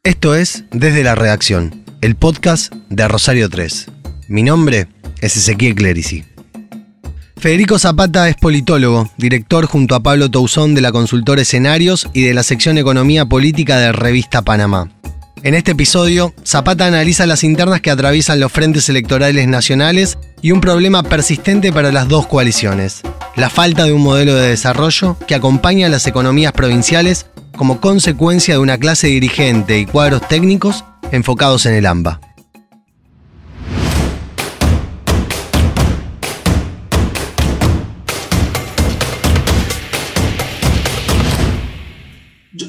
Esto es Desde la Redacción, el podcast de Rosario 3. Mi nombre es Ezequiel Clerici. Federico Zapata es politólogo, director junto a Pablo Touzón de la consultora Escenarios y de la sección Economía Política de Revista Panamá. En este episodio, Zapata analiza las internas que atraviesan los frentes electorales nacionales y un problema persistente para las dos coaliciones: la falta de un modelo de desarrollo que acompaña a las economías provinciales como consecuencia de una clase dirigente y cuadros técnicos enfocados en el AMBA.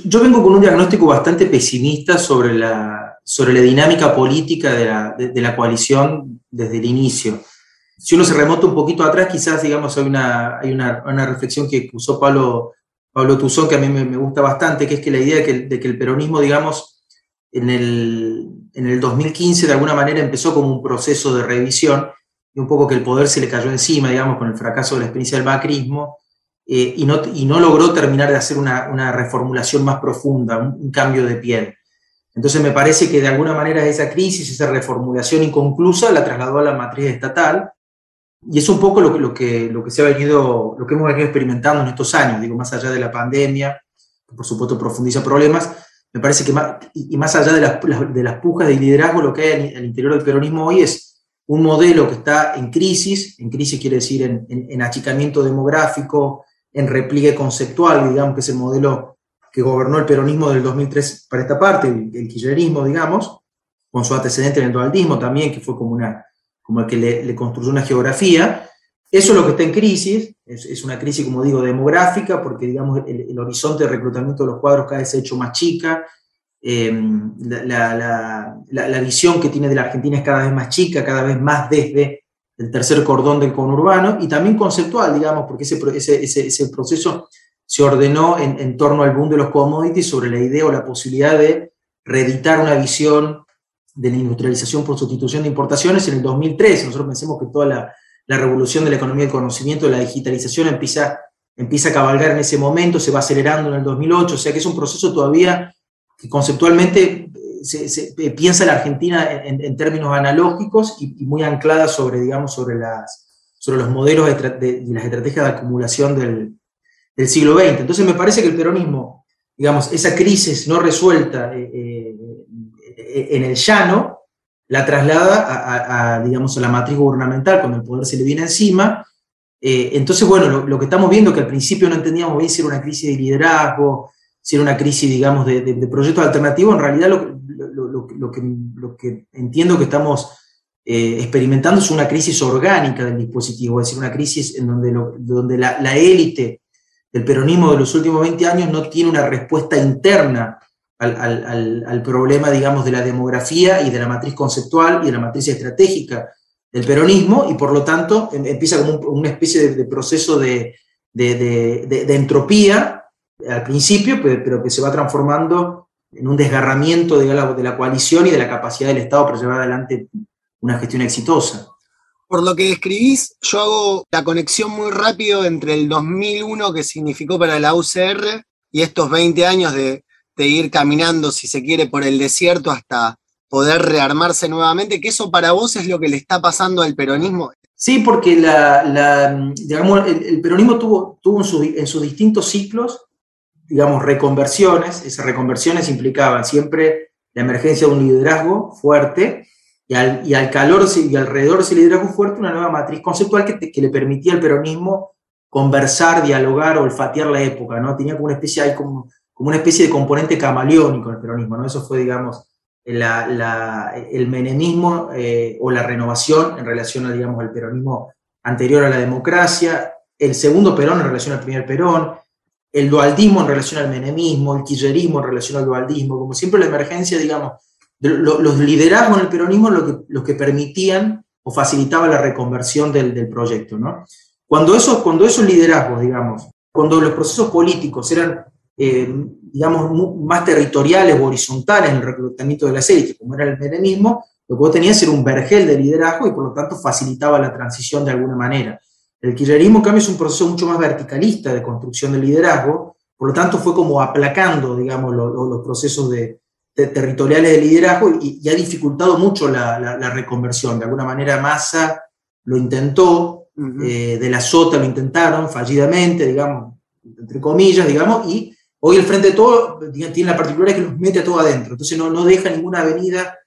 Yo vengo con un diagnóstico bastante pesimista sobre la dinámica política de la coalición desde el inicio. Si uno se remonta un poquito atrás, quizás, digamos, hay una reflexión que usó Pablo Touzón, que a mí me gusta bastante, que es que la idea de que el peronismo, digamos, en el 2015 de alguna manera empezó como un proceso de revisión, y un poco que el poder se le cayó encima, digamos, con el fracaso de la experiencia del macrismo, y no logró terminar de hacer una reformulación más profunda, un cambio de piel. Entonces me parece que de alguna manera esa crisis, esa reformulación inconclusa, la trasladó a la matriz estatal, y es un poco lo que hemos venido experimentando en estos años, digo, más allá de la pandemia, que por supuesto profundiza problemas. Me parece que más allá de las pujas de liderazgo, lo que hay al interior del peronismo hoy es un modelo que está en crisis quiere decir en achicamiento demográfico, en repliegue conceptual, digamos, que es el modelo que gobernó el peronismo del 2003 para esta parte, el kirchnerismo, digamos, con su antecedente en el dualdismo también, que fue como el que le construyó una geografía. Eso es lo que está en crisis, es una crisis, como digo, demográfica, porque, digamos, el horizonte de reclutamiento de los cuadros cada vez se ha hecho más chica, la visión que tiene de la Argentina es cada vez más chica, cada vez más desde el tercer cordón del conurbano, y también conceptual, digamos, porque ese proceso se ordenó en torno al boom de los commodities, sobre la idea o la posibilidad de reeditar una visión de la industrialización por sustitución de importaciones en el 2013. Nosotros pensemos que toda la revolución de la economía del conocimiento, de la digitalización, empieza a cabalgar en ese momento, se va acelerando en el 2008, o sea que es un proceso todavía que conceptualmente se piensa la Argentina en términos analógicos y muy anclada sobre los modelos y las estrategias de acumulación del siglo XX. Entonces me parece que el peronismo, digamos, esa crisis no resuelta en el llano, la traslada digamos, a la matriz gubernamental, cuando el poder se le viene encima. Entonces, bueno, lo que estamos viendo es que al principio no entendíamos bien si era una crisis de liderazgo, si era una crisis, digamos, de proyectos alternativos. En realidad lo que entiendo que estamos experimentando es una crisis orgánica del dispositivo, es decir, una crisis en donde la élite del peronismo de los últimos 20 años no tiene una respuesta interna al problema, digamos, de la demografía y de la matriz conceptual y de la matriz estratégica del peronismo, y por lo tanto empieza como una especie de proceso de entropía al principio, pero que se va transformando en un desgarramiento de la coalición y de la capacidad del Estado para llevar adelante una gestión exitosa. Por lo que describís, yo hago la conexión muy rápido entre el 2001, que significó para la UCR, y estos 20 años de ir caminando, si se quiere, por el desierto hasta poder rearmarse nuevamente, que eso para vos es lo que le está pasando al peronismo. Sí, porque digamos, el peronismo tuvo en sus distintos ciclos, digamos, reconversiones. Esas reconversiones implicaban siempre la emergencia de un liderazgo fuerte, y al calor y alrededor de ese liderazgo fuerte una nueva matriz conceptual que le permitía al peronismo conversar, dialogar, olfatear la época, ¿no? Tenía como una especie de componente camaleónico en el peronismo, ¿no? Eso fue, digamos, el menemismo o la renovación en relación al peronismo anterior a la democracia, el segundo Perón en relación al primer Perón, el dualdismo en relación al menemismo, el kirchnerismo en relación al dualdismo, como siempre la emergencia, digamos, los liderazgos en el peronismo los que permitían o facilitaban la reconversión del proyecto, ¿no? Cuando esos liderazgos, digamos, cuando los procesos políticos eran digamos, más territoriales o horizontales en el reclutamiento de las élites, como era el menemismo, lo que vos tenías era un vergel de liderazgo y por lo tanto facilitaba la transición de alguna manera. El kirchnerismo, en cambio, es un proceso mucho más verticalista de construcción del liderazgo, por lo tanto fue como aplacando, digamos, los procesos de territoriales de liderazgo y ha dificultado mucho la reconversión. De alguna manera Massa lo intentó, de la Sota lo intentaron fallidamente, digamos, entre comillas, digamos, y hoy el Frente de Todos tiene la particularidad que los mete a todo adentro, entonces no deja ninguna avenida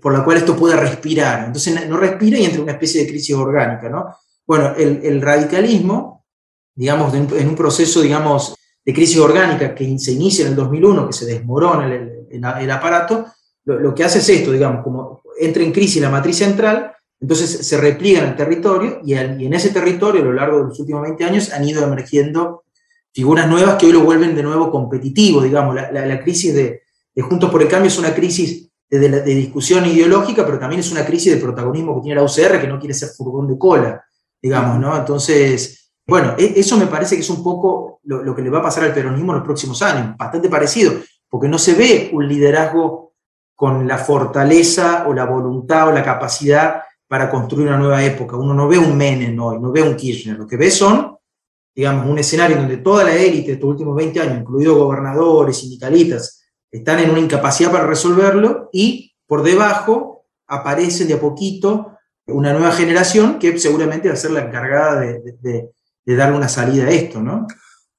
por la cual esto pueda respirar. Entonces no respira y entra en una especie de crisis orgánica, ¿no? Bueno, el radicalismo, digamos, en un proceso, digamos, de crisis orgánica que se inicia en el 2001, que se desmorona el aparato, lo que hace es esto, digamos, como entra en crisis la matriz central, entonces se repliega en el territorio y en ese territorio a lo largo de los últimos 20 años han ido emergiendo figuras nuevas que hoy lo vuelven de nuevo competitivo, digamos. La crisis de Juntos por el Cambio es una crisis de discusión ideológica, pero también es una crisis de protagonismo que tiene la UCR, que no quiere ser furgón de cola, digamos, ¿no? Entonces, bueno, eso me parece que es un poco lo que le va a pasar al peronismo en los próximos años, bastante parecido, porque no se ve un liderazgo con la fortaleza o la voluntad o la capacidad para construir una nueva época. Uno no ve un Menem hoy, no ve un Kirchner, lo que ve son, digamos, un escenario donde toda la élite de estos últimos 20 años, incluidos gobernadores, sindicalistas, están en una incapacidad para resolverlo y por debajo aparecen de a poquito una nueva generación que seguramente va a ser la encargada de darle una salida a esto, ¿no?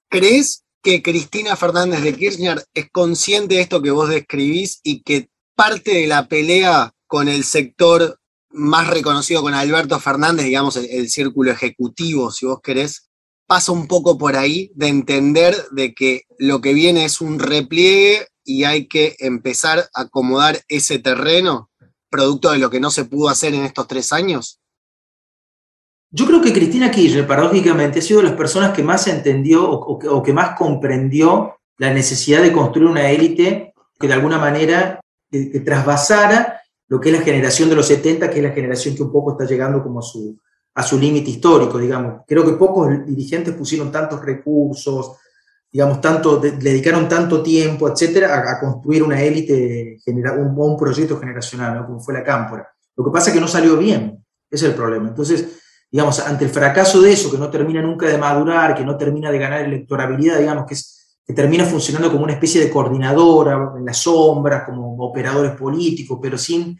¿Crees que Cristina Fernández de Kirchner es consciente de esto que vos describís y que parte de la pelea con el sector más reconocido, con Alberto Fernández, digamos, el círculo ejecutivo, si vos querés, pasa un poco por ahí, de entender de que lo que viene es un repliegue y hay que empezar a acomodar ese terreno, producto de lo que no se pudo hacer en estos 3 años? Yo creo que Cristina Kirchner, paradójicamente, ha sido de las personas que más entendió o que más comprendió la necesidad de construir una élite que de alguna manera que trasvasara lo que es la generación de los 70, que es la generación que un poco está llegando como a su límite histórico, digamos. Creo que pocos dirigentes pusieron tantos recursos, digamos, le dedicaron tanto tiempo, etcétera, a construir una élite, un proyecto generacional, ¿no? Como fue la Cámpora. Lo que pasa es que no salió bien, ese es el problema. Entonces, digamos, ante el fracaso de eso, que no termina nunca de madurar, que no termina de ganar electorabilidad, digamos, que termina funcionando como una especie de coordinadora en las sombras, como operadores políticos, pero sin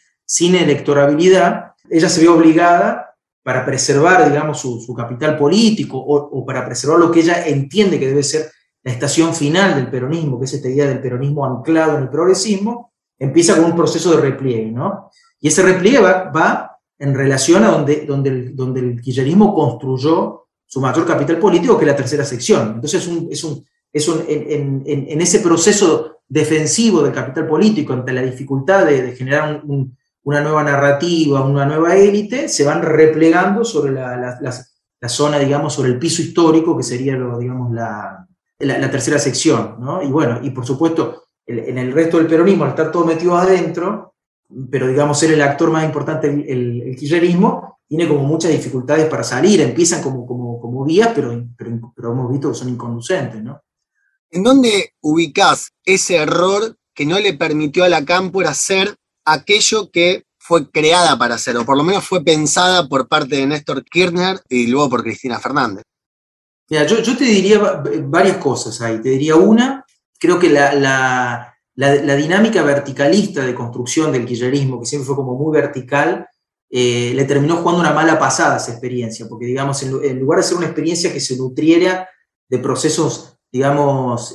electorabilidad, ella se ve obligada, para preservar, digamos, su capital político o para preservar lo que ella entiende que debe ser la estación final del peronismo, que es esta idea del peronismo anclado en el progresismo, empieza con un proceso de repliegue, ¿no? Y ese repliegue va en relación a donde el kirchnerismo construyó su mayor capital político, que es la tercera sección. Entonces en ese proceso defensivo del capital político, ante la dificultad de generar una nueva narrativa, una nueva élite, se van replegando sobre la zona, digamos, sobre el piso histórico, que sería, digamos, la tercera sección, ¿no? Y bueno, y por supuesto, en el resto del peronismo, al estar todo metido adentro, pero digamos ser el actor más importante, el kirchnerismo, tiene como muchas dificultades para salir, empiezan como vías, pero hemos visto que son inconducentes, ¿no? ¿En dónde ubicás ese error que no le permitió a la Cámpora hacer aquello que fue creada para hacer, o por lo menos fue pensada por parte de Néstor Kirchner y luego por Cristina Fernández? Mira, yo te diría varias cosas ahí. Te diría una, creo que la dinámica verticalista de construcción del kirchnerismo, que siempre fue como muy vertical, le terminó jugando una mala pasada a esa experiencia, porque, digamos, en lugar de ser una experiencia que se nutriera de procesos, digamos,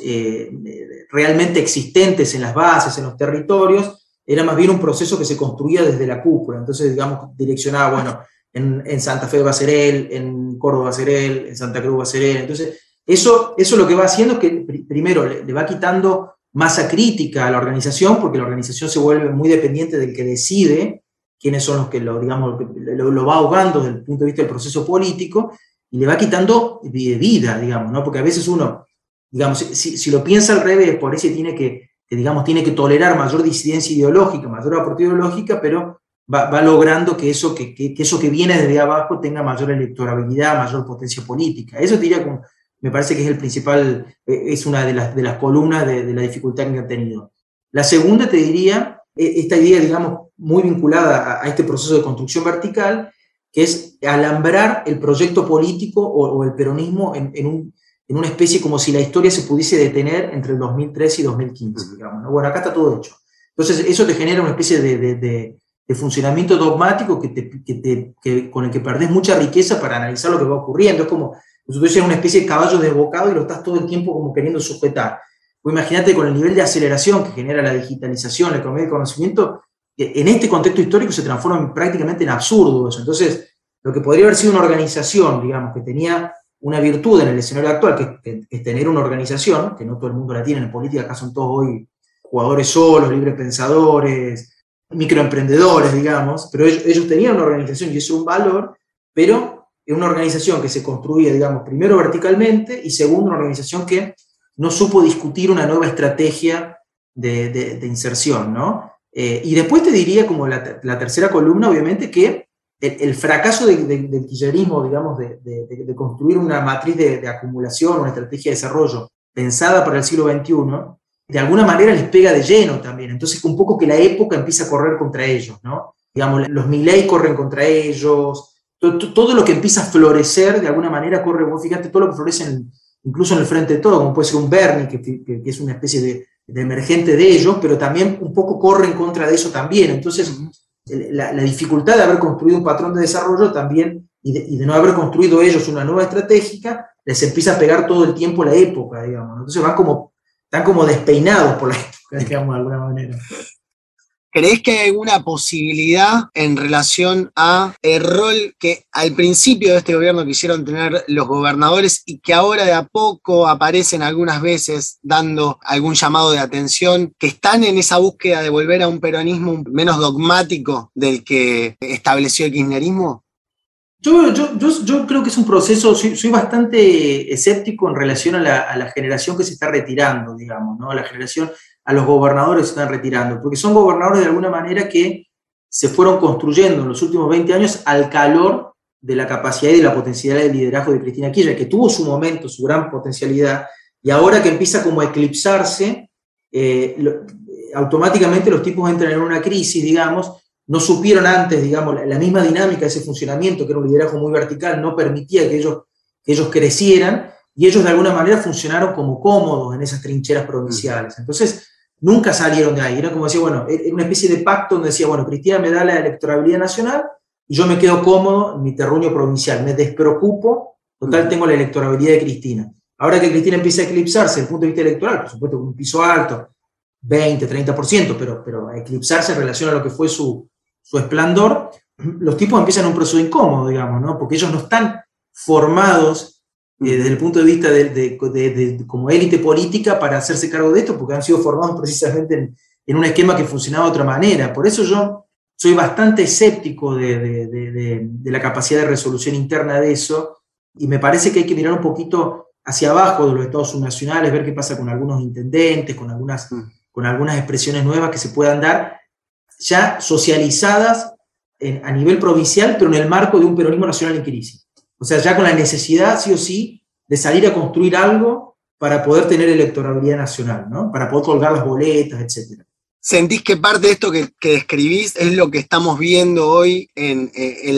realmente existentes en las bases, en los territorios, era más bien un proceso que se construía desde la cúpula. Entonces, digamos, direccionaba, bueno, en Santa Fe va a ser él, en Córdoba va a ser él, en Santa Cruz va a ser él. Entonces, eso lo que va haciendo es que, primero, le va quitando masa crítica a la organización, porque la organización se vuelve muy dependiente del que decide quiénes son los que lo va ahogando desde el punto de vista del proceso político, y le va quitando vida, digamos, ¿no? Porque a veces uno, digamos, si lo piensa al revés, por eso tiene que tolerar mayor disidencia ideológica, mayor aporte ideológica, pero va logrando que eso que viene desde abajo tenga mayor electorabilidad, mayor potencia política. Eso diría, como, me parece que es el principal, es una de las columnas de la dificultad que han tenido. La segunda, te diría, esta idea, digamos, muy vinculada a este proceso de construcción vertical, que es alambrar el proyecto político o el peronismo en en una especie como si la historia se pudiese detener entre el 2003 y 2015, digamos, ¿no? Bueno, acá está todo hecho. Entonces, eso te genera una especie de funcionamiento dogmático con el que perdés mucha riqueza para analizar lo que va ocurriendo. Es como, nosotros eres una especie de caballo desbocado y lo estás todo el tiempo como queriendo sujetar. Pues imagínate con el nivel de aceleración que genera la digitalización, la economía del conocimiento, en este contexto histórico se transforma prácticamente en absurdo eso. Entonces, lo que podría haber sido una organización, digamos, que tenía una virtud en el escenario actual, que es tener una organización, que no todo el mundo la tiene en política, acá son todos hoy jugadores solos, libres pensadores, microemprendedores, digamos, pero ellos tenían una organización y eso es un valor, pero es una organización que se construía, digamos, primero verticalmente y segundo una organización que no supo discutir una nueva estrategia de inserción, ¿no? Y después te diría como la tercera columna, obviamente, que el fracaso del kirchnerismo, digamos, de construir una matriz de acumulación, una estrategia de desarrollo pensada para el siglo XXI, de alguna manera les pega de lleno también. Entonces, un poco que la época empieza a correr contra ellos, ¿no? Digamos, los Milei corren contra ellos, todo lo que empieza a florecer, de alguna manera corre, vos fíjate, todo lo que florece incluso en el frente de todo, como puede ser un Bernie, que es una especie de emergente de ellos, pero también un poco corre en contra de eso también. Entonces, la dificultad de haber construido un patrón de desarrollo también, y de no haber construido ellos una nueva estratégica, les empieza a pegar todo el tiempo la época, digamos. Entonces están como despeinados por la época, digamos, de alguna manera. ¿Crees que hay alguna posibilidad en relación a el rol que al principio de este gobierno quisieron tener los gobernadores y que ahora de a poco aparecen algunas veces dando algún llamado de atención, que están en esa búsqueda de volver a un peronismo menos dogmático del que estableció el kirchnerismo? Yo creo que es un proceso, soy bastante escéptico en relación a la generación que se está retirando, digamos, ¿no? A los gobernadores que se están retirando, porque son gobernadores de alguna manera que se fueron construyendo en los últimos 20 años al calor de la capacidad y de la potencialidad de liderazgo de Cristina Kirchner, que tuvo su momento, su gran potencialidad, y ahora que empieza como a eclipsarse, automáticamente los tipos entran en una crisis, digamos. No supieron antes, digamos, la misma dinámica de ese funcionamiento, que era un liderazgo muy vertical, no permitía que ellos crecieran, y ellos de alguna manera funcionaron como cómodos en esas trincheras provinciales. Entonces, nunca salieron de ahí. Era como decía, bueno, era una especie de pacto donde decía, bueno, Cristina me da la electorabilidad nacional y yo me quedo cómodo en mi terruño provincial, me despreocupo, total tengo la electorabilidad de Cristina. Ahora que Cristina empieza a eclipsarse desde el punto de vista electoral, por supuesto con un piso alto, 20, 30%, pero a eclipsarse en relación a lo que fue su esplendor, los tipos empiezan un proceso incómodo, digamos, ¿no? Porque ellos no están formados desde el punto de vista como élite política para hacerse cargo de esto, porque han sido formados precisamente en un esquema que funcionaba de otra manera. Por eso yo soy bastante escéptico de la capacidad de resolución interna de eso, y me parece que hay que mirar un poquito hacia abajo de los estados subnacionales, ver qué pasa con algunos intendentes, con algunas expresiones nuevas que se puedan dar, ya socializadas a nivel provincial, pero en el marco de un peronismo nacional en crisis. O sea, ya con la necesidad, sí o sí, de salir a construir algo para poder tener electorabilidad nacional, ¿no? Para poder colgar las boletas, etc. ¿Sentís que parte de esto que describís es lo que estamos viendo hoy en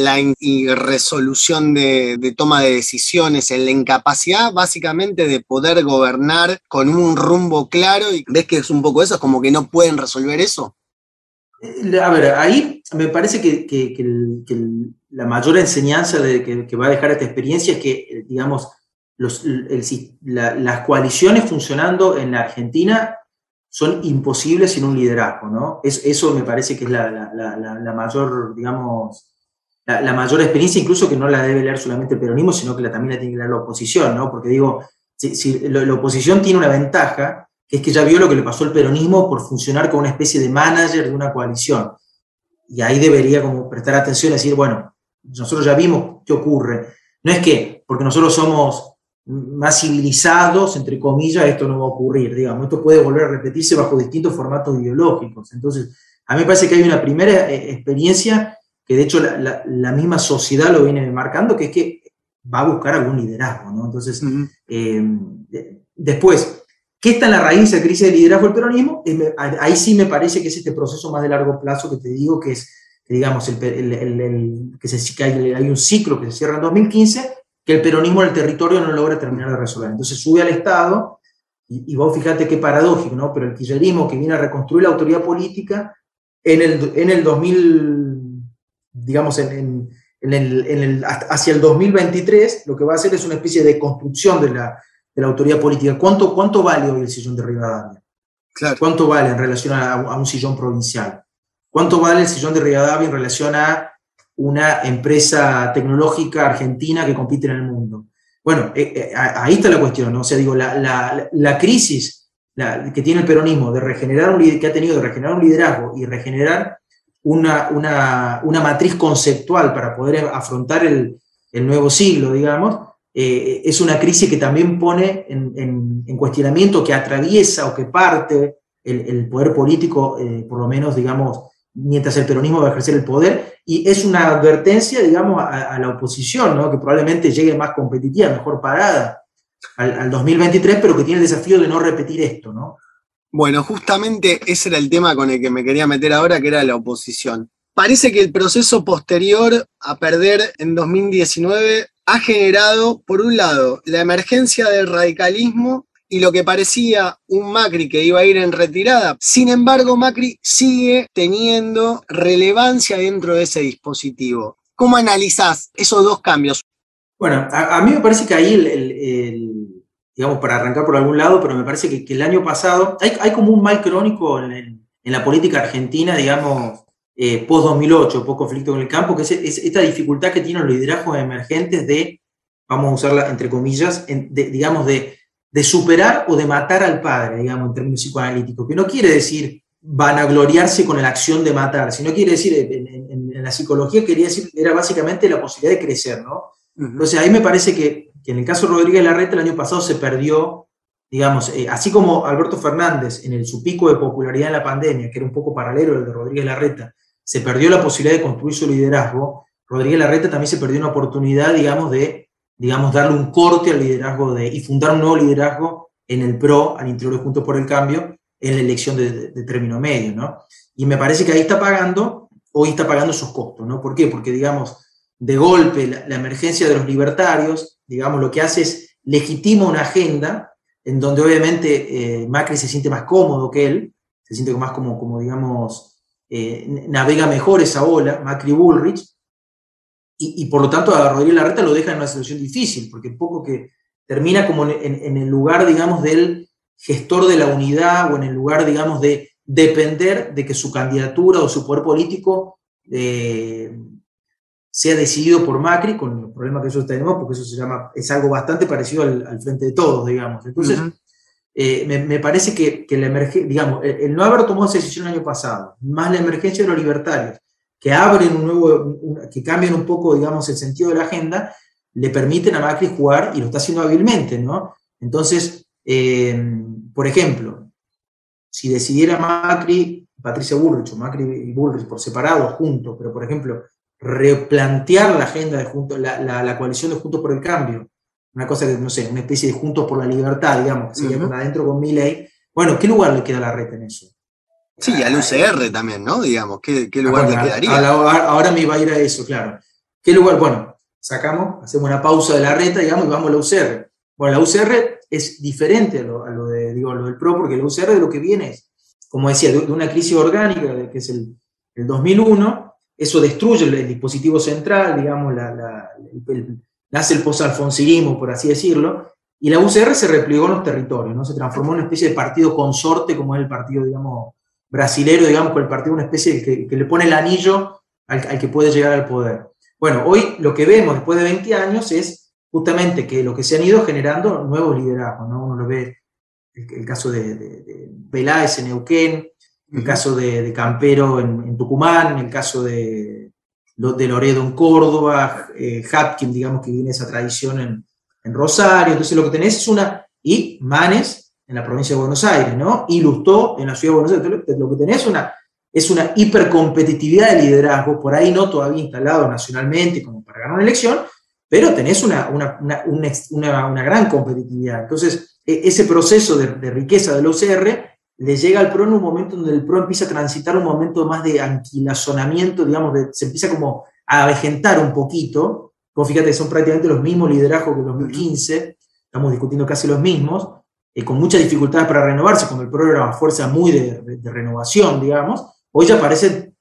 la irresolución de toma de decisiones, en la incapacidad básicamente de poder gobernar con un rumbo claro? ¿Y ves que es un poco eso? ¿Es como que no pueden resolver eso? A ver, ahí me parece que la mayor enseñanza que va a dejar esta experiencia es que, digamos, las coaliciones funcionando en la Argentina son imposibles sin un liderazgo, ¿no? Eso me parece que es la mayor, digamos, la mayor experiencia, incluso que no la debe leer solamente el peronismo, sino que también la tiene que leer la oposición, ¿no? Porque digo, si la oposición tiene una ventaja, que es que ya vio lo que le pasó al peronismo por funcionar como una especie de manager de una coalición. Y ahí debería como prestar atención y decir, bueno, nosotros ya vimos qué ocurre. No es que, porque nosotros somos más civilizados, entre comillas, esto no va a ocurrir, digamos. Esto puede volver a repetirse bajo distintos formatos ideológicos. Entonces, a mí me parece que hay una primera experiencia que de hecho la misma sociedad lo viene marcando, que es que va a buscar algún liderazgo, ¿no? Entonces, después, ¿qué está en la raíz de la crisis de liderazgo del peronismo? Ahí sí me parece que es este proceso más de largo plazo que te digo, que es, digamos, que hay un ciclo que se cierra en 2015, que el peronismo en el territorio no logra terminar de resolver. Entonces sube al Estado, y vos fíjate qué paradójico, ¿no? Pero el kirchnerismo que viene a reconstruir la autoridad política en el 2000, digamos, hacia el 2023, lo que va a hacer es una especie de construcción de la autoridad política. ¿Cuánto vale hoy el sillón de Rivadavia? Claro. ¿Cuánto vale en relación a un sillón provincial? ¿Cuánto vale el sillón de Rivadavia en relación a una empresa tecnológica argentina que compite en el mundo? Bueno, ahí está la cuestión, ¿no? O sea, digo, la crisis que tiene el peronismo que ha tenido de regenerar un liderazgo y regenerar una matriz conceptual para poder afrontar el nuevo siglo, digamos, es una crisis que también pone en cuestionamiento, que atraviesa o que parte el poder político, por lo menos, digamos, mientras el peronismo va a ejercer el poder, y es una advertencia, digamos, a la oposición, ¿no? Que probablemente llegue más competitiva, mejor parada al 2023, pero que tiene el desafío de no repetir esto, ¿no? Bueno, justamente ese era el tema con el que me quería meter ahora, que era la oposición. Parece que el proceso posterior a perder en 2019 ha generado, por un lado, la emergencia del radicalismo y lo que parecía un Macri que iba a ir en retirada. Sin embargo, Macri sigue teniendo relevancia dentro de ese dispositivo. ¿Cómo analizás esos dos cambios? Bueno, a mí me parece que ahí, digamos, para arrancar por algún lado, pero me parece que el año pasado hay como un mal crónico en la política argentina, digamos, post-2008, post-conflicto con el campo, que es esta dificultad que tienen los liderazgos emergentes de, vamos a usarla entre comillas, digamos, de superar o de matar al padre, digamos, en términos psicoanalíticos, que no quiere decir vanagloriarse con la acción de matar, sino quiere decir, en la psicología quería decir, era básicamente la posibilidad de crecer, ¿no? Entonces ahí me parece que en el caso de Rodríguez Larreta el año pasado se perdió, digamos, así como Alberto Fernández en su pico de popularidad en la pandemia, que era un poco paralelo al de Rodríguez Larreta, se perdió la posibilidad de construir su liderazgo, Rodríguez Larreta también se perdió una oportunidad, digamos, darle un corte al liderazgo y fundar un nuevo liderazgo en el PRO, al interior de Juntos por el Cambio, en la elección de término medio, ¿no? Y me parece que hoy está pagando esos costos, ¿no? ¿Por qué? Porque, digamos, de golpe la emergencia de los libertarios, digamos, lo que hace es legitima una agenda en donde obviamente Macri se siente más cómodo que él, se siente más como digamos, navega mejor esa ola, Macri-Bullrich, y por lo tanto a Rodríguez Larreta lo deja en una situación difícil, porque un poco que termina como en el lugar, digamos, del gestor de la unidad, o en el lugar, digamos, de depender de que su candidatura o su poder político sea decidido por Macri, con los problemas que nosotros tenemos, porque eso es algo bastante parecido al Frente de Todos, digamos. Entonces, me parece que digamos, el no haber tomado esa decisión el año pasado, más la emergencia de los libertarios, que abren que cambian un poco, digamos, el sentido de la agenda, le permiten a Macri jugar, y lo está haciendo hábilmente, ¿no? Entonces, por ejemplo, si decidiera Macri, Patricia Bullrich, o Macri y Bullrich por separado, juntos, pero por ejemplo, replantear la agenda de la coalición de Juntos por el Cambio, una cosa que, no sé, una especie de Juntos por la Libertad, digamos, que sería con adentro con Milei, bueno, ¿qué lugar le queda a Larreta en eso? Sí, al UCR también, ¿no? Digamos, ¿qué lugar le quedaría? Ahora me iba a ir a eso, claro. ¿Qué lugar? Bueno, hacemos una pausa de Larreta, digamos, y vamos a la UCR. Bueno, la UCR es diferente a lo del PRO, porque la UCR de lo que viene es, como decía, de una crisis orgánica, que es el 2001, eso destruye el dispositivo central, digamos, nace el posalfonsinismo, por así decirlo, y la UCR se replegó en los territorios, ¿no? Se transformó en una especie de partido consorte, como es el partido, digamos, brasilero, digamos, con el partido una especie que le pone el anillo al que puede llegar al poder. Bueno, hoy lo que vemos después de 20 años es justamente que lo que se han ido generando nuevos liderazgos, ¿no? Uno lo ve, el caso de Peláez en Neuquén, el caso de Campero en Tucumán, el caso de Loredo en Córdoba, Hapkin, digamos, que viene esa tradición en Rosario. Entonces lo que tenés y Manes en la provincia de Buenos Aires, ¿no? Y Lustó en la ciudad de Buenos Aires. Entonces, lo que tenés es una hipercompetitividad de liderazgo, por ahí no todavía instalado nacionalmente como para ganar una elección, pero tenés una gran competitividad. Entonces, ese proceso de riqueza del OCR le llega al PRO en un momento donde el PRO empieza a transitar un momento más de anquilazonamiento, digamos, se empieza como a avejentar un poquito, vos fíjate, son prácticamente los mismos liderazgos que en 2015, estamos discutiendo casi los mismos, con muchas dificultades para renovarse, cuando el PRO era una fuerza muy de renovación, digamos, hoy ya parecen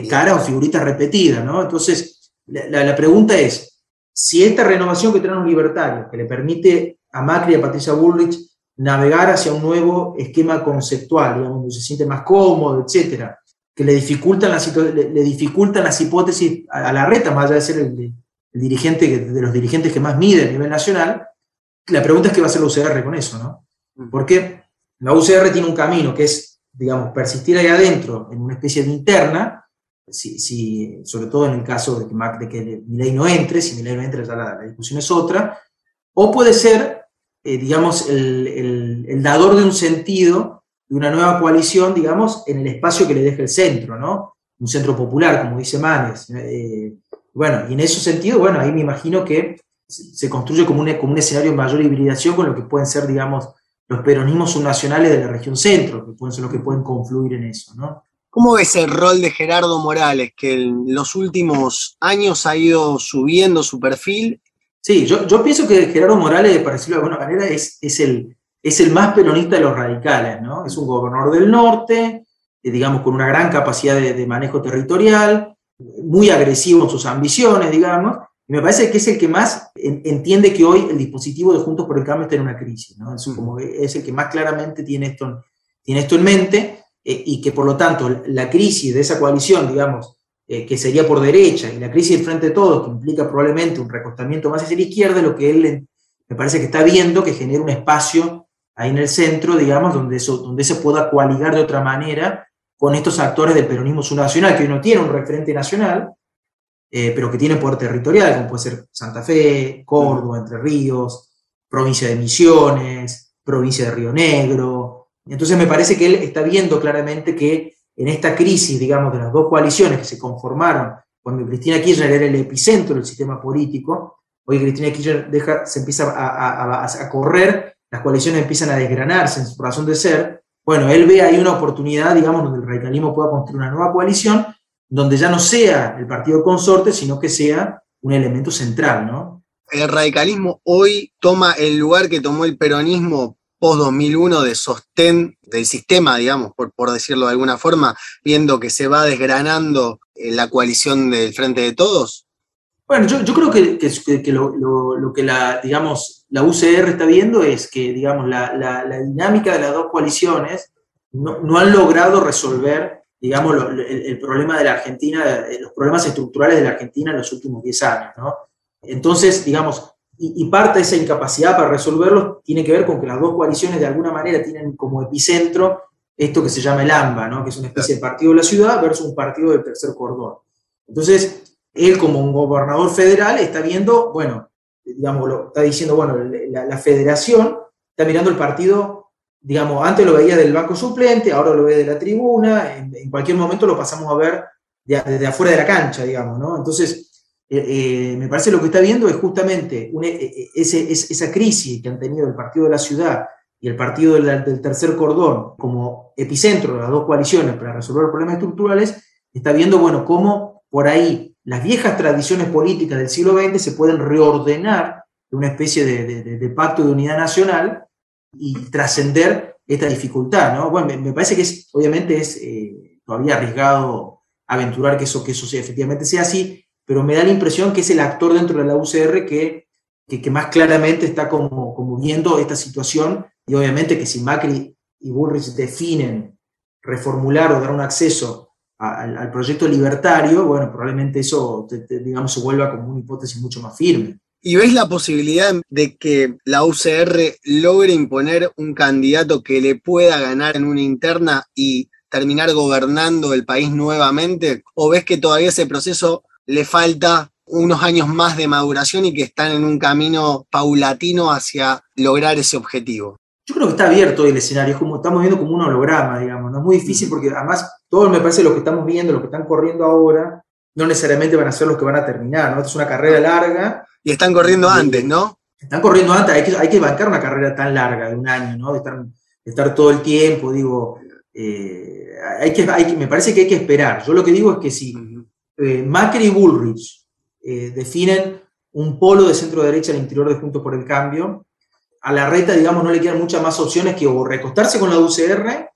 caras o figuritas repetidas, ¿no? Entonces, la pregunta es, si esta renovación que traen los libertarios, que le permite a Macri y a Patricia Bullrich navegar hacia un nuevo esquema conceptual, digamos, donde se siente más cómodo, etcétera, que le dificultan las hipótesis a la reta, más allá de ser el dirigente, de los dirigentes que más mide a nivel nacional, la pregunta es qué va a hacer la UCR con eso, ¿no? Porque la UCR tiene un camino que es, digamos, persistir ahí adentro en una especie de interna, sobre todo en el caso de que Milei no entre, si Milei no entra ya la discusión es otra, o puede ser, digamos, el dador de un sentido, de una nueva coalición, digamos, en el espacio que le deje el centro, ¿no? Un centro popular, como dice Manes. Bueno, y en ese sentido, bueno, ahí me imagino que se construye como un escenario de mayor hibridación con lo que pueden ser, digamos, los peronismos subnacionales de la región centro, que pueden ser los que pueden confluir en eso, ¿no? ¿Cómo ves el rol de Gerardo Morales, que en los últimos años ha ido subiendo su perfil? Sí, yo pienso que Gerardo Morales, para decirlo de alguna manera, es el más peronista de los radicales, ¿no? Es un gobernador del norte, digamos, con una gran capacidad de manejo territorial, muy agresivo en sus ambiciones, digamos, y me parece que es el que más entiende que hoy el dispositivo de Juntos por el Cambio está en una crisis, ¿no? Es el que más claramente tiene esto en mente, y que por lo tanto la crisis de esa coalición, digamos, que sería por derecha, y la crisis del Frente de Todos, que implica probablemente un recostamiento más hacia la izquierda, lo que él me parece que está viendo que genera un espacio ahí en el centro, digamos, donde se pueda coaligar de otra manera con estos actores del peronismo subnacional, que hoy no tiene un referente nacional, pero que tiene poder territorial, como puede ser Santa Fe, Córdoba, Entre Ríos, provincia de Misiones, provincia de Río Negro. Entonces me parece que él está viendo claramente que en esta crisis, digamos, de las dos coaliciones que se conformaron cuando Cristina Kirchner era el epicentro del sistema político, hoy Cristina Kirchner se empieza a correr, las coaliciones empiezan a desgranarse en su razón de ser. Bueno, él ve ahí una oportunidad, digamos, donde el radicalismo pueda construir una nueva coalición, donde ya no sea el partido consorte, sino que sea un elemento central, ¿no? El radicalismo hoy toma el lugar que tomó el peronismo post-2001 de sostén del sistema, digamos, por decirlo de alguna forma, viendo que se va desgranando la coalición del Frente de Todos. Bueno, yo creo que lo que digamos, la UCR está viendo es que, digamos, la dinámica de las dos coaliciones no han logrado resolver, digamos, el problema de la Argentina, los problemas estructurales de la Argentina en los últimos 10 años, ¿no? Entonces, digamos, y parte de esa incapacidad para resolverlos tiene que ver con que las dos coaliciones de alguna manera tienen como epicentro esto que se llama el AMBA, ¿no? Que es una especie de partido de la ciudad versus un partido del tercer cordón. Entonces, él como un gobernador federal está viendo, bueno, digamos, está diciendo, bueno, la federación está mirando el partido, digamos, antes lo veía del banco suplente, ahora lo ve de la tribuna, en cualquier momento lo pasamos a ver desde afuera de la cancha, digamos, ¿no? Entonces, me parece lo que está viendo es justamente esa crisis que han tenido el partido de la ciudad y el partido del tercer cordón como epicentro de las dos coaliciones para resolver los problemas estructurales, está viendo, bueno, cómo por ahí las viejas tradiciones políticas del siglo XX se pueden reordenar en una especie de pacto de unidad nacional y trascender esta dificultad, ¿no? Bueno, me parece que obviamente es todavía arriesgado aventurar que eso efectivamente sea así, pero me da la impresión que es el actor dentro de la UCR que más claramente está como viendo esta situación, y obviamente que si Macri y Bullrich definen reformular o dar un acceso al proyecto libertario, bueno, probablemente eso, digamos, se vuelva como una hipótesis mucho más firme. ¿Y ves la posibilidad de que la UCR logre imponer un candidato que le pueda ganar en una interna y terminar gobernando el país nuevamente? ¿O ves que todavía ese proceso le falta unos años más de maduración y que están en un camino paulatino hacia lograr ese objetivo? Yo creo que está abierto el escenario, es como estamos viendo como un holograma, digamos, no es muy difícil porque además todos me parece los que estamos viendo, los que están corriendo ahora, no necesariamente van a ser los que van a terminar, ¿no? Esta es una carrera larga. Y están corriendo antes, ¿no? Están corriendo antes, hay que bancar una carrera tan larga de un año, ¿no? De estar todo el tiempo, digo, me parece que hay que esperar. Yo lo que digo es que si Macri y Bullrich definen un polo de centro derecha al interior de Juntos por el Cambio. A Larreta, digamos, no le quedan muchas más opciones que o recostarse con la UCR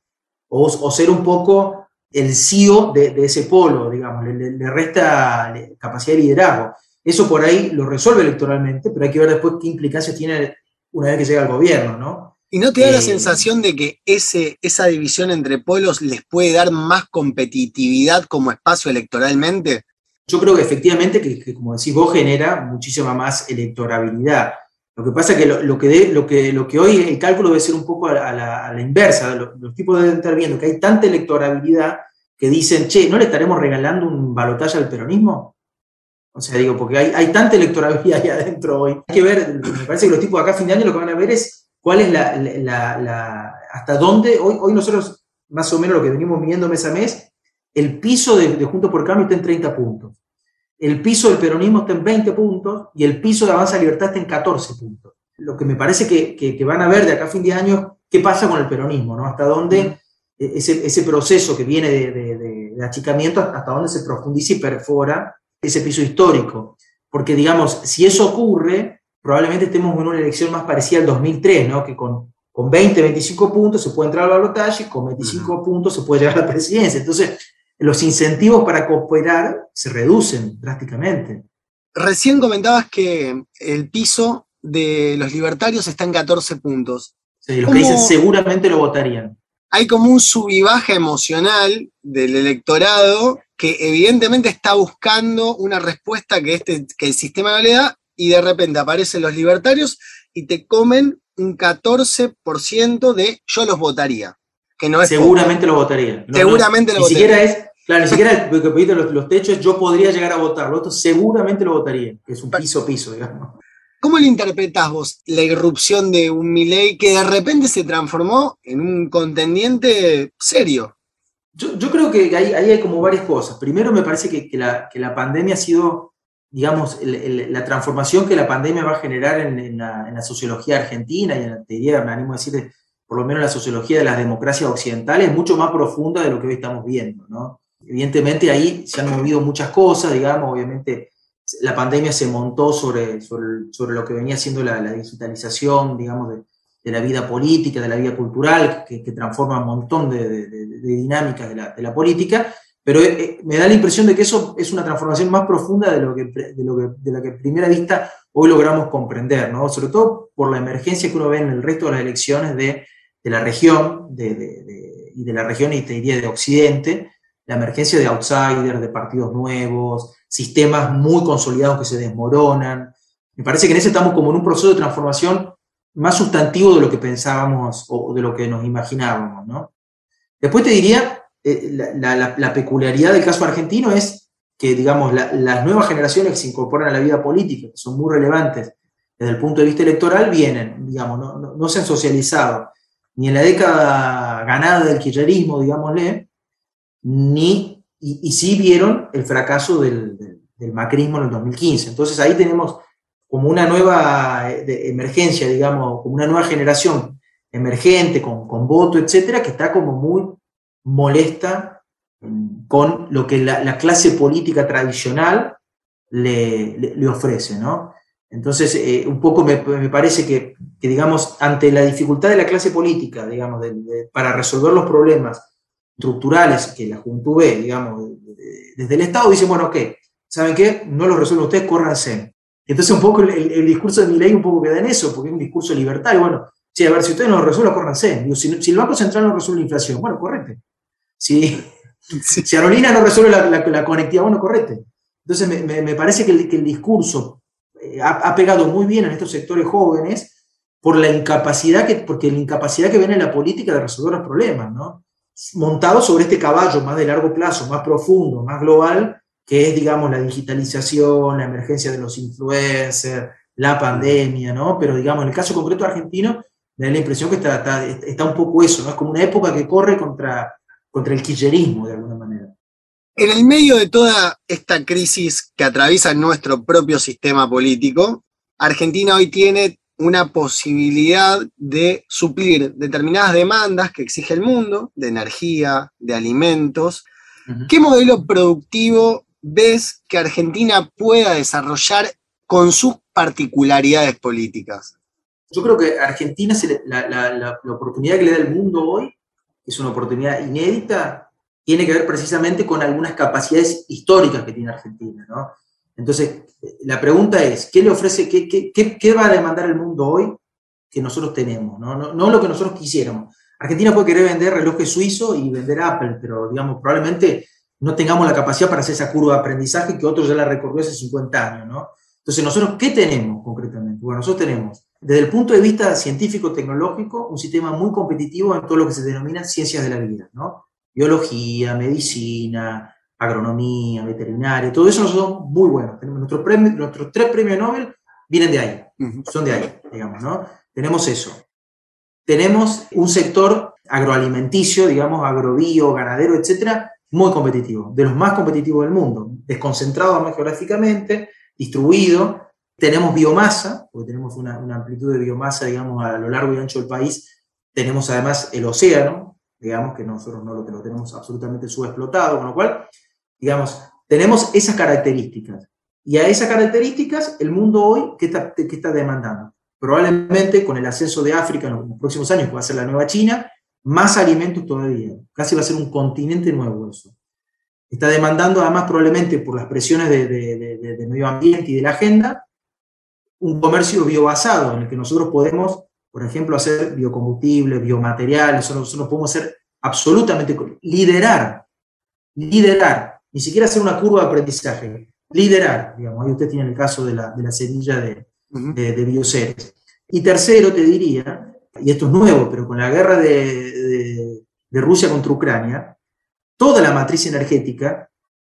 o ser un poco el CEO de ese polo, digamos, le resta capacidad de liderazgo. Eso por ahí lo resuelve electoralmente, pero hay que ver después qué implicancias tiene una vez que llega al gobierno, ¿no? ¿Y no te da la sensación de que esa división entre polos les puede dar más competitividad como espacio electoralmente? Yo creo que efectivamente, que como decís vos, genera muchísima más electorabilidad. Lo que pasa es que lo que hoy el cálculo debe ser un poco a la inversa. Los tipos deben estar viendo que hay tanta electorabilidad que dicen, che, ¿no le estaremos regalando un balotaje al peronismo? O sea, digo, porque hay tanta electorabilidad ahí adentro hoy. Hay que ver, me parece que los tipos de acá a fin de año lo que van a ver es cuál es hasta dónde, hoy nosotros más o menos lo que venimos midiendo mes a mes, el piso de Juntos por el Cambio está en 30 puntos. El piso del peronismo está en 20 puntos y el piso de Avanza Libertad está en 14 puntos. Lo que me parece que van a ver de acá a fin de año, qué pasa con el peronismo, ¿no? Hasta dónde ese proceso que viene de achicamiento, hasta dónde se profundiza y perfora ese piso histórico. Porque, digamos, si eso ocurre, probablemente estemos en una elección más parecida al 2003, ¿no? Que con 20, 25 puntos se puede entrar al balotaje y con 25 puntos se puede llegar a la presidencia. Entonces, los incentivos para cooperar se reducen drásticamente. Recién comentabas que el piso de los libertarios está en 14 puntos. Sí, los que dicen seguramente lo votarían. Hay como un sub y baja emocional del electorado que evidentemente está buscando una respuesta que el sistema no le da, y de repente aparecen los libertarios y te comen un 14% de yo los votaría. Que no es seguramente lo votaría. Seguramente lo votaría. Ni siquiera lo que pediste los techos, yo podría llegar a votarlo. Esto seguramente lo votaría, que es un piso, digamos. ¿Cómo le interpretás vos la irrupción de un Milei que de repente se transformó en un contendiente serio? Yo creo que ahí hay como varias cosas. Primero, me parece que la pandemia ha sido, digamos, la transformación que la pandemia va a generar en la sociología argentina y te diría, me animo a decir, por lo menos la sociología de las democracias occidentales, es mucho más profunda de lo que hoy estamos viendo, ¿no? Evidentemente ahí se han movido muchas cosas, digamos, obviamente la pandemia se montó sobre lo que venía siendo la digitalización, digamos, de la vida política, de la vida cultural, que transforma un montón de dinámicas de la política, pero me da la impresión de que eso es una transformación más profunda de lo que a primera vista hoy logramos comprender, ¿no? Sobre todo por la emergencia que uno ve en el resto de las elecciones de la región, y de la región, y te diría de Occidente, la emergencia de outsiders, de partidos nuevos, sistemas muy consolidados que se desmoronan. Me parece que en ese estamos como en un proceso de transformación más sustantivo de lo que pensábamos o de lo que nos imaginábamos, ¿no? Después te diría, la peculiaridad del caso argentino es que, digamos, las nuevas generaciones que se incorporan a la vida política, que son muy relevantes desde el punto de vista electoral, vienen, digamos, no se han socializado ni en la década ganada del kirchnerismo, digámosle, y sí vieron el fracaso del macrismo en el 2015. Entonces ahí tenemos como una nueva emergencia, digamos, como una nueva generación emergente, con voto, etcétera, que está como muy molesta con lo que la clase política tradicional le ofrece, ¿no? Entonces, un poco me parece que, digamos, ante la dificultad de la clase política, digamos, para resolver los problemas estructurales que la Juventud ve, digamos, desde el Estado, dicen, bueno, ok, ¿saben qué? No lo resuelven ustedes, córranse. Entonces un poco el discurso de Milei un poco queda en eso, porque es un discurso libertario. Bueno, sí, a ver, si ustedes no lo resuelven, córranse. Digo, si el Banco Central no resuelve la inflación, bueno, correte. Si Aerolíneas no resuelve la conectividad, bueno, correte. Entonces me parece que el discurso ha pegado muy bien en estos sectores jóvenes por porque la incapacidad que ven en la política de resolver los problemas, ¿no? Montado sobre este caballo más de largo plazo, más profundo, más global, que es, digamos, la digitalización, la emergencia de los influencers, la pandemia, ¿no? Pero, digamos, en el caso concreto argentino, me da la impresión que está un poco eso, ¿no? Es como una época que corre contra el kirchnerismo, de alguna manera. En el medio de toda esta crisis que atraviesa nuestro propio sistema político, Argentina hoy tiene una posibilidad de suplir determinadas demandas que exige el mundo, de energía, de alimentos. ¿Qué modelo productivo ves que Argentina pueda desarrollar con sus particularidades políticas? Yo creo que Argentina, la oportunidad que le da el mundo hoy, que es una oportunidad inédita, tiene que ver precisamente con algunas capacidades históricas que tiene Argentina, ¿no? Entonces, la pregunta es, ¿qué le ofrece, qué va a demandar el mundo hoy que nosotros tenemos? No lo que nosotros quisiéramos. Argentina puede querer vender relojes suizos y vender Apple, pero digamos, probablemente no tengamos la capacidad para hacer esa curva de aprendizaje que otros ya la recorrió hace 50 años, ¿no? Entonces, ¿nosotros qué tenemos concretamente? Bueno, nosotros tenemos, desde el punto de vista científico-tecnológico, un sistema muy competitivo en todo lo que se denomina ciencias de la vida, ¿no? Biología, medicina, agronomía, veterinaria, todo eso nosotros somos muy buenos. Tenemos nuestros 3 premios Nobel vienen de ahí, son de ahí, digamos, ¿no? Tenemos eso. Tenemos un sector agroalimenticio, digamos, agrobio, ganadero, etcétera, muy competitivo, de los más competitivos del mundo, desconcentrado más geográficamente, distribuido. Tenemos biomasa, porque tenemos una amplitud de biomasa, digamos, a lo largo y ancho del país. Tenemos además el océano, digamos, que nosotros no lo tenemos absolutamente subexplotado, con lo cual, digamos, tenemos esas características. Y a esas características, el mundo hoy, ¿qué está demandando? Probablemente con el ascenso de África en los próximos años, que va a ser la nueva China, más alimentos todavía. Casi va a ser un continente nuevo eso. Está demandando además probablemente por las presiones de medio ambiente y de la agenda, un comercio biobasado en el que nosotros podemos, por ejemplo, hacer biocombustibles, biomateriales, nosotros podemos hacer absolutamente, liderar, ni siquiera hacer una curva de aprendizaje, liderar, digamos, ahí usted tiene el caso de la semilla de Bioceres. Y tercero, te diría, y esto es nuevo, pero con la guerra de Rusia contra Ucrania, toda la matriz energética,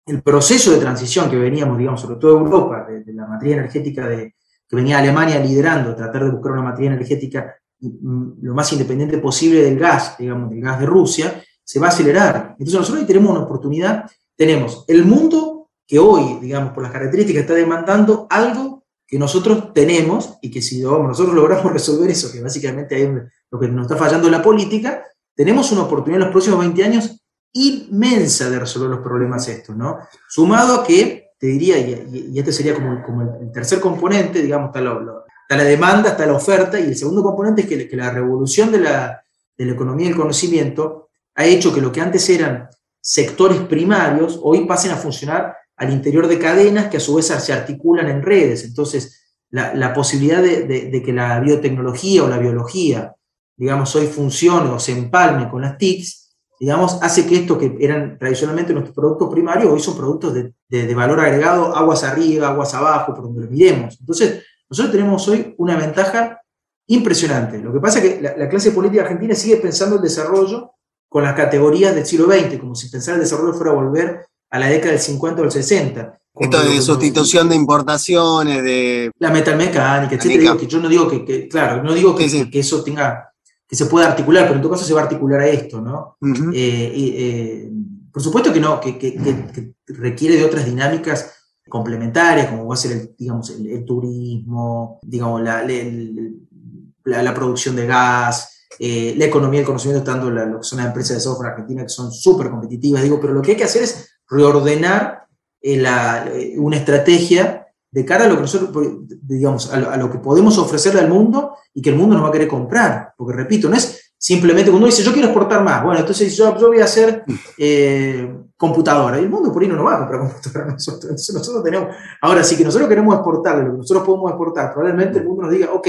el proceso de transición que veníamos, digamos, sobre todo Europa, de la matriz energética que venía Alemania liderando, tratar de buscar una matriz energética lo más independiente posible del gas, digamos, del gas de Rusia, se va a acelerar. Entonces nosotros hoy tenemos una oportunidad, tenemos el mundo que hoy, digamos, por las características está demandando algo que nosotros tenemos y que si nosotros logramos resolver eso, que básicamente ahí es lo que nos está fallando en la política, tenemos una oportunidad en los próximos 20 años inmensa de resolver los problemas estos, ¿no? Sumado a que, te diría, y este sería como el tercer componente, digamos, está la demanda, está la oferta, y el segundo componente es que la revolución de la economía del conocimiento ha hecho que lo que antes eran sectores primarios, hoy pasen a funcionar al interior de cadenas que a su vez se articulan en redes. Entonces, la posibilidad de que la biotecnología o la biología, digamos, hoy funcione o se empalme con las TICs, digamos, hace que esto que eran tradicionalmente nuestros productos primarios, hoy son productos de valor agregado, aguas arriba, aguas abajo, por donde los miremos. Entonces, nosotros tenemos hoy una ventaja impresionante. Lo que pasa es que la clase política argentina sigue pensando el desarrollo con las categorías del siglo XX, como si pensar el desarrollo fuera a volver a la década del 50 o del 60. Esto de sustitución de importaciones, de... La metalmecánica, etcétera. Que yo no digo claro, no digo que eso tenga, que se pueda articular, pero en todo caso se va a articular a esto, ¿no? Por supuesto que no, que requiere de otras dinámicas complementarias, como va a ser el turismo, digamos, la producción de gas, la economía del conocimiento, estando lo que son las empresas de software argentinas, que son súper competitivas, pero lo que hay que hacer es reordenar una estrategia de cara a lo que nosotros, digamos, a lo que podemos ofrecerle al mundo y que el mundo nos va a querer comprar. Porque, repito, no es simplemente cuando uno dice, yo quiero exportar más, bueno, entonces yo voy a hacer computadora, y el mundo por ahí no nos va a comprar computadora. Nosotros tenemos, ahora sí que nosotros queremos exportar lo que nosotros podemos exportar, probablemente el mundo nos diga, ok,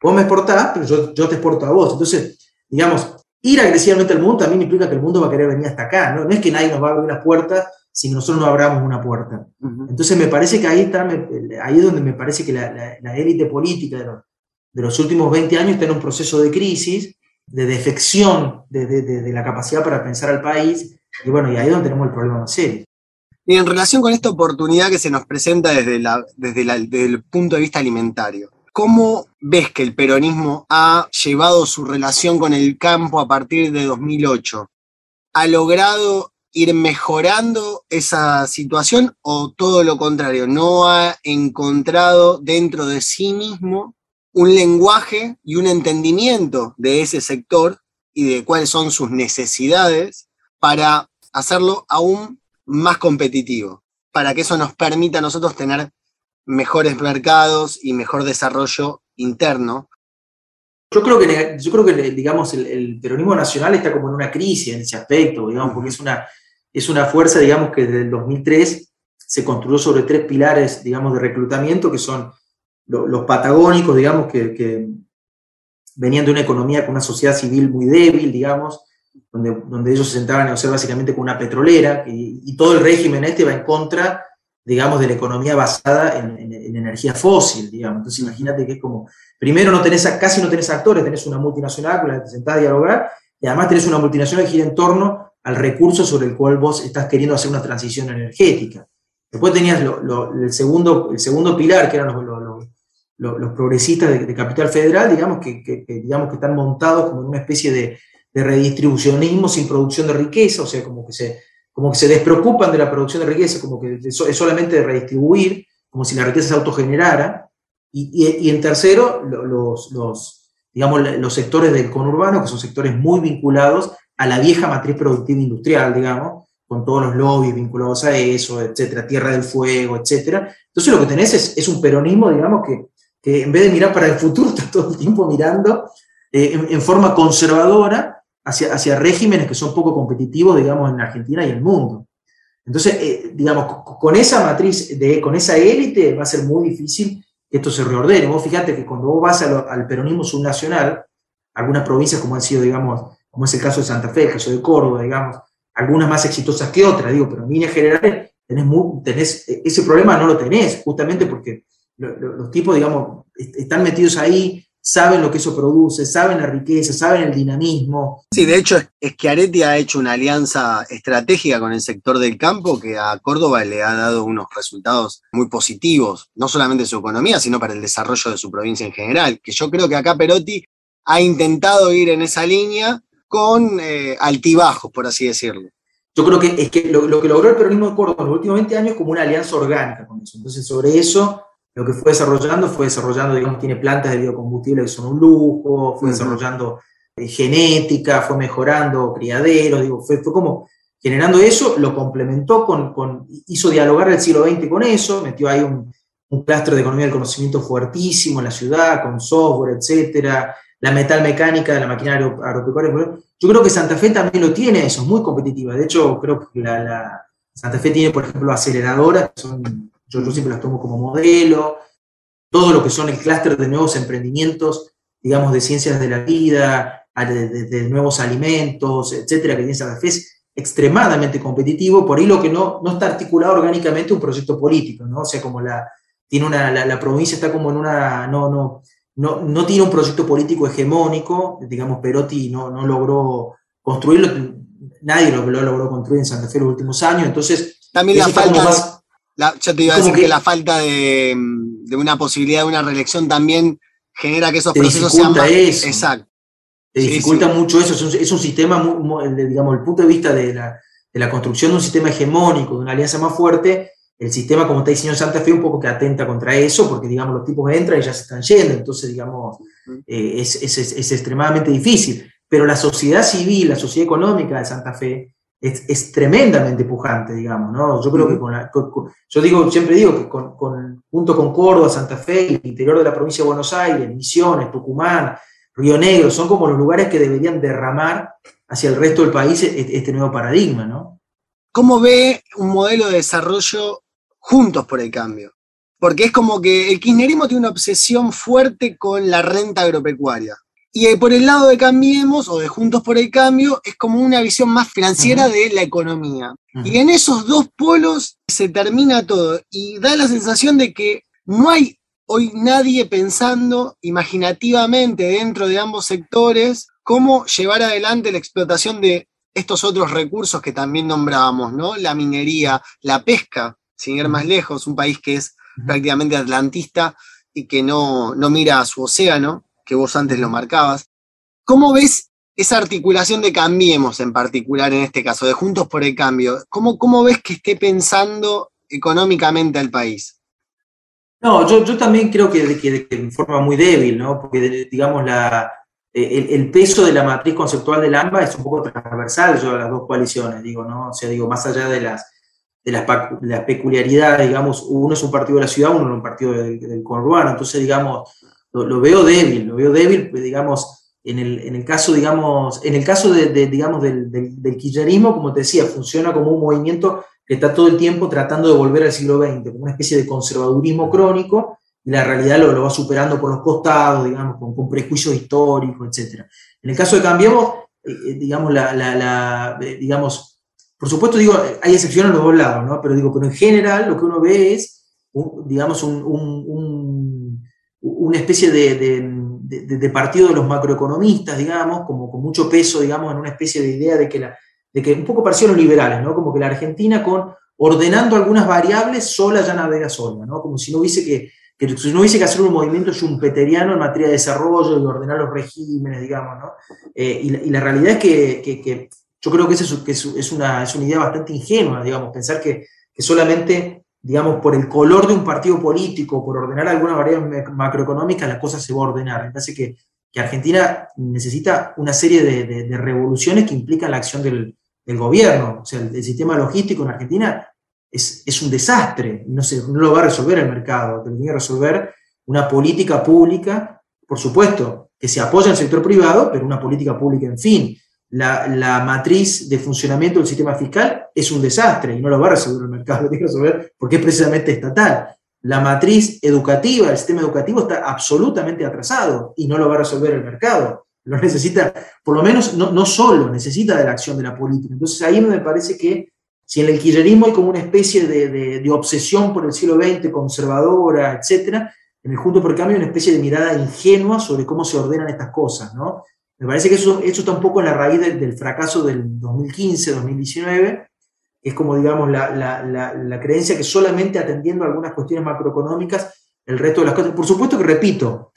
vos me exportás, pero yo te exporto a vos. Entonces, digamos, ir agresivamente al mundo también implica que el mundo va a querer venir hasta acá, ¿no? No es que nadie nos va a abrir las puertas si nosotros no abramos una puerta. Entonces me parece que ahí es donde me parece que la élite política de los últimos 20 años está en un proceso de crisis, de defección de la capacidad para pensar al país, y bueno, y ahí es donde tenemos el problema más serio. Y en relación con esta oportunidad que se nos presenta desde el punto de vista alimentario, ¿cómo ves que el peronismo ha llevado su relación con el campo a partir de 2008? ¿Ha logrado ir mejorando esa situación o todo lo contrario? ¿No ha encontrado dentro de sí mismo un lenguaje y un entendimiento de ese sector y de cuáles son sus necesidades para hacerlo aún más competitivo, para que eso nos permita a nosotros tener mejores mercados y mejor desarrollo interno. Yo creo que digamos, el peronismo nacional está como en una crisis en ese aspecto, digamos, porque es una fuerza, digamos, que desde el 2003 se construyó sobre 3 pilares, digamos, de reclutamiento, que son los patagónicos, digamos, que venían de una economía con una sociedad civil muy débil, digamos, donde ellos se sentaban a negociar básicamente con una petrolera, y todo el régimen va en contra, digamos, de la economía basada en energía fósil, digamos. Entonces imagínate que es como, primero casi no tenés actores, tenés una multinacional con la que te sentás a dialogar, y además tenés una multinacional que gira en torno al recurso sobre el cual vos estás queriendo hacer una transición energética. Después tenías el segundo pilar, que eran los progresistas de Capital Federal, digamos, digamos que están montados como en una especie de redistribucionismo sin producción de riqueza, o sea, como que se despreocupan de la producción de riqueza, como que es solamente de redistribuir, como si la riqueza se autogenerara. Y en tercero, digamos, los sectores del conurbano, que son sectores muy vinculados a la vieja matriz productiva industrial, digamos, con todos los lobbies vinculados a eso, etcétera, Tierra del Fuego, etcétera. Entonces lo que tenés es un peronismo, digamos, que en vez de mirar para el futuro, está todo el tiempo mirando en forma conservadora hacia regímenes que son poco competitivos, digamos, en Argentina y el mundo. Entonces, digamos, con esa matriz, con esa élite, va a ser muy difícil que esto se reordene. Vos fíjate que cuando vos vas al peronismo subnacional, algunas provincias como han sido, digamos, como es el caso de Santa Fe, el caso de Córdoba, digamos, algunas más exitosas que otras, digo, pero en líneas generales tenés ese problema no lo tenés, justamente porque los tipos, digamos, están metidos ahí, saben lo que eso produce, saben la riqueza, saben el dinamismo. Sí, de hecho, Schiaretti ha hecho una alianza estratégica con el sector del campo que a Córdoba le ha dado unos resultados muy positivos, no solamente su economía, sino para el desarrollo de su provincia en general, que yo creo que acá Perotti ha intentado ir en esa línea con altibajos, por así decirlo. Yo creo que es que lo que logró el peronismo de Córdoba en los últimos 20 años es como una alianza orgánica con eso. Entonces, sobre eso, lo que fue desarrollando, digamos, tiene plantas de biocombustible que son un lujo, fue desarrollando genética, fue mejorando criaderos, digo, fue como generando eso, lo complementó hizo dialogar el siglo XX con eso, metió ahí un clúster de economía del conocimiento fuertísimo en la ciudad, con software, etcétera, la metalmecánica de la maquinaria agropecuaria. Yo creo que Santa Fe también lo tiene, eso es muy competitiva. De hecho, creo que Santa Fe tiene, por ejemplo, aceleradoras, que son, yo siempre las tomo como modelo, todo lo que son el clúster de nuevos emprendimientos, digamos, de ciencias de la vida, de nuevos alimentos, etcétera, que tiene Santa Fe es extremadamente competitivo. Por ahí lo que no está articulado orgánicamente un proyecto político, ¿no? O sea, como la provincia está como en una, no tiene un proyecto político hegemónico, digamos, Perotti no logró construirlo, nadie lo logró construir en Santa Fe en los últimos años, entonces... También la falta, yo te iba a decir que la falta de una posibilidad de una reelección también genera que esos procesos sean más... Eso. Exacto. Te dificulta mucho eso, es un sistema, digamos, el punto de vista de la construcción de un sistema hegemónico, de una alianza más fuerte, el sistema, como está diseñado en Santa Fe, un poco que atenta contra eso, porque, digamos, los tipos entran y ya se están yendo, entonces, digamos, es extremadamente difícil. Pero la sociedad civil, la sociedad económica de Santa Fe es tremendamente pujante, digamos, ¿no? Yo creo que siempre digo que junto con Córdoba, Santa Fe, el interior de la provincia de Buenos Aires, Misiones, Tucumán, Río Negro, son como los lugares que deberían derramar hacia el resto del país este nuevo paradigma, ¿no? ¿Cómo ve un modelo de desarrollo Juntos por el Cambio? Porque es como que el kirchnerismo tiene una obsesión fuerte con la renta agropecuaria. Y por el lado de Cambiemos o de Juntos por el Cambio es como una visión más financiera de la economía. Y en esos dos polos se termina todo. Y da la sensación de que no hay hoy nadie pensando imaginativamente dentro de ambos sectores cómo llevar adelante la explotación de estos otros recursos que también nombrábamos, ¿no? La minería, la pesca, sin ir más lejos, un país que es prácticamente atlantista y que no mira a su océano, que vos antes lo marcabas. ¿Cómo ves esa articulación de Cambiemos en particular en este caso, de Juntos por el Cambio? ¿Cómo ves que esté pensando económicamente al país? No, yo también creo que en forma muy débil, ¿no? Porque, digamos, el peso de la matriz conceptual del AMBA es un poco transversal a las dos coaliciones, digo, ¿no? O sea, digo, más allá de las peculiaridades, digamos, uno es un partido de la ciudad, uno es un partido del conurbano, entonces, digamos, lo veo débil, pues, digamos, en el caso, digamos, digamos, del kirchnerismo, como te decía, funciona como un movimiento que está todo el tiempo tratando de volver al siglo XX, como una especie de conservadurismo crónico, y la realidad lo va superando por los costados, digamos, con prejuicios históricos, etc. En el caso de Cambiemos, digamos, digamos, por supuesto, digo, hay excepciones en los dos lados, ¿no? Pero digo, pero en general lo que uno ve es, digamos, una especie de partido de los macroeconomistas, digamos, como con mucho peso, digamos, en una especie de idea de que un poco parecido a los liberales, ¿no? Como que la Argentina ordenando algunas variables sola ya navega sola, ¿no? Como si no hubiese que hacer un movimiento schumpeteriano en materia de desarrollo y ordenar los regímenes, digamos, ¿no? Y la realidad es que yo creo que es una idea bastante ingenua, digamos, pensar que solamente, digamos, por el color de un partido político, por ordenar algunas variables macroeconómicas, la cosa se va a ordenar. Me parece que Argentina necesita una serie de revoluciones que implican la acción del gobierno. O sea, el sistema logístico en Argentina es un desastre, no lo va a resolver el mercado, lo tiene que resolver una política pública, por supuesto, que se apoya en el sector privado, pero una política pública, en fin. La matriz de funcionamiento del sistema fiscal es un desastre y no lo va a resolver el mercado, lo tiene que resolver porque es precisamente estatal. La matriz educativa, el sistema educativo está absolutamente atrasado y no lo va a resolver el mercado. Lo necesita, por lo menos, no solo, necesita de la acción de la política. Entonces ahí me parece que si en el kirchnerismo hay como una especie de obsesión por el siglo XX, conservadora, etc., en el Juntos por el Cambio hay una especie de mirada ingenua sobre cómo se ordenan estas cosas, ¿no? Me parece que eso está un poco en la raíz del fracaso del 2015, 2019, que es como, digamos, la creencia que solamente atendiendo a algunas cuestiones macroeconómicas, el resto de las cosas. Por supuesto que, repito,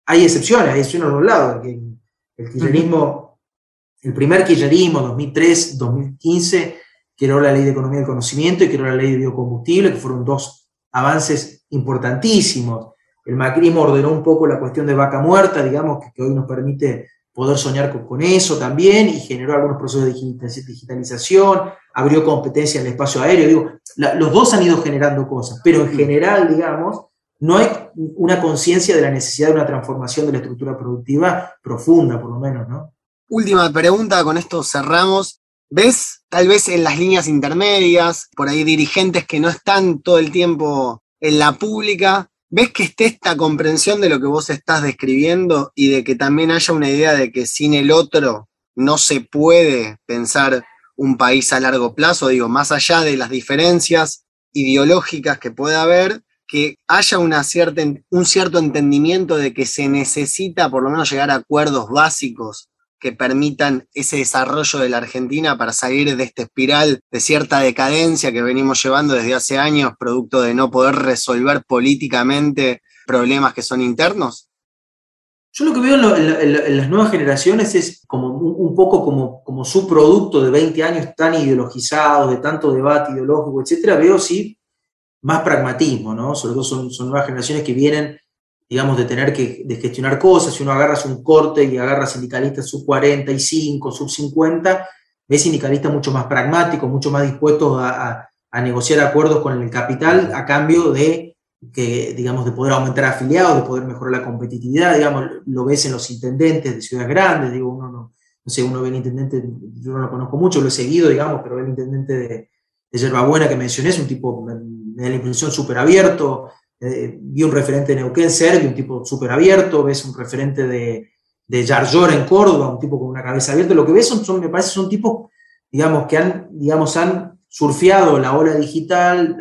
hay excepciones a los lados. El kirchnerismo, el primer kirchnerismo, 2003, 2015, creó la Ley de Economía del Conocimiento y creó la Ley de Biocombustible, que fueron dos avances importantísimos. El macrismo ordenó un poco la cuestión de vaca muerta, digamos, que hoy nos permite poder soñar con eso también, y generó algunos procesos de digitalización, abrió competencia en el espacio aéreo. Digo, los dos han ido generando cosas, pero en general, digamos, no hay una conciencia de la necesidad de una transformación de la estructura productiva profunda, por lo menos, ¿no? Última pregunta, con esto cerramos. ¿Ves tal vez en las líneas intermedias, por ahí dirigentes que no están todo el tiempo en la pública, ves que esté esta comprensión de lo que vos estás describiendo y de que también haya una idea de que sin el otro no se puede pensar un país a largo plazo? Digo, más allá de las diferencias ideológicas que pueda haber, que haya un cierto entendimiento de que se necesita por lo menos llegar a acuerdos básicos que permitan ese desarrollo de la Argentina para salir de esta espiral de cierta decadencia que venimos llevando desde hace años, producto de no poder resolver políticamente problemas que son internos? Yo lo que veo en las nuevas generaciones es como un poco como su producto de 20 años tan ideologizados, de tanto debate ideológico, etcétera, veo sí más pragmatismo, ¿no? Sobre todo son nuevas generaciones que vienen, digamos, de tener de gestionar cosas. Si uno agarra un corte y agarra sindicalistas sub 45, sub 50, ves sindicalistas mucho más pragmáticos, mucho más dispuestos a negociar acuerdos con el capital a cambio digamos, de poder aumentar afiliados, de poder mejorar la competitividad. Digamos, lo ves en los intendentes de ciudades grandes. Digo, uno ve el intendente, yo no lo conozco mucho, lo he seguido, digamos, pero ve el intendente de Yerbabuena que mencioné, es un tipo, me da la impresión, súper abierto. Vi un referente de Neuquén, Sergio, un tipo súper abierto. Ves un referente de Yarlora en Córdoba, un tipo con una cabeza abierta. Lo que ves me parece son tipos, digamos, que han surfeado la ola digital,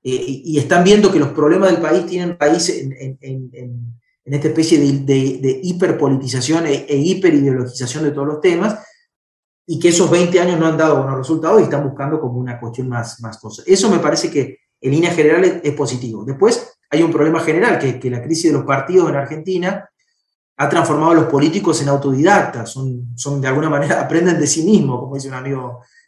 y están viendo que los problemas del país tienen raíz en esta especie de hiperpolitización e hiperideologización de todos los temas, y que esos 20 años no han dado buenos resultados y están buscando como una cuestión más cosa. Eso me parece que en líneas generales es positivo. Después hay un problema general, que la crisis de los partidos en Argentina ha transformado a los políticos en autodidactas, son de alguna manera, aprenden de sí mismos, como dice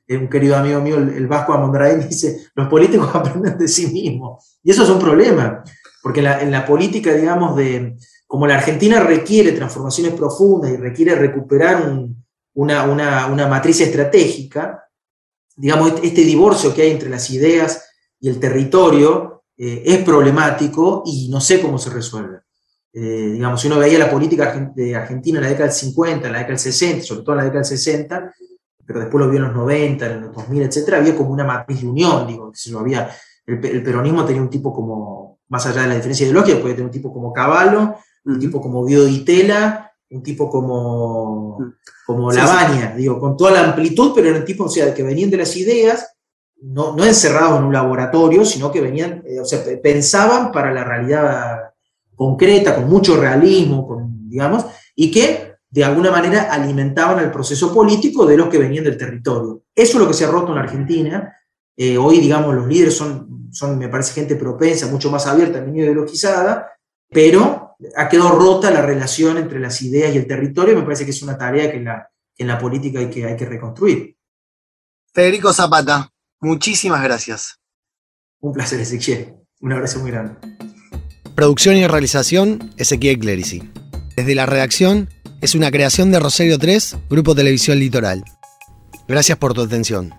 un querido amigo mío, el Vasco Amondraén, dice, los políticos aprenden de sí mismos. Y eso es un problema, porque en la política, digamos, como la Argentina requiere transformaciones profundas y requiere recuperar una matriz estratégica, digamos, este divorcio que hay entre las ideas y el territorio es problemático y no sé cómo se resuelve. Digamos, si uno veía la política de Argentina en la década del 50, en la década del 60, sobre todo en la década del 60, pero después lo vio en los 90, en los 2000, etcétera, había como una matriz de unión, digo, había, el peronismo tenía un tipo como, más allá de la diferencia ideológica, podía tener un tipo como Cavallo, un tipo como Guido Di Tella, un tipo como Lavagna, sí. Digo, con toda la amplitud, pero eran tipos, o sea, que venían de las ideas, no encerrados en un laboratorio, sino que venían, o sea, pensaban para la realidad concreta, con mucho realismo, digamos, y que de alguna manera alimentaban el proceso político de los que venían del territorio. Eso es lo que se ha roto en la Argentina. Hoy, digamos, los líderes son, me parece, gente propensa, mucho más abierta, menos ideologizada, pero ha quedado rota la relación entre las ideas y el territorio, y me parece que es una tarea que en la política hay que reconstruir. Federico Zapata, muchísimas gracias. Un placer, Ezequiel. Un abrazo muy grande. Producción y realización, Ezequiel Clerici. Desde la redacción, es una creación de Rosario 3, Grupo Televisión Litoral. Gracias por tu atención.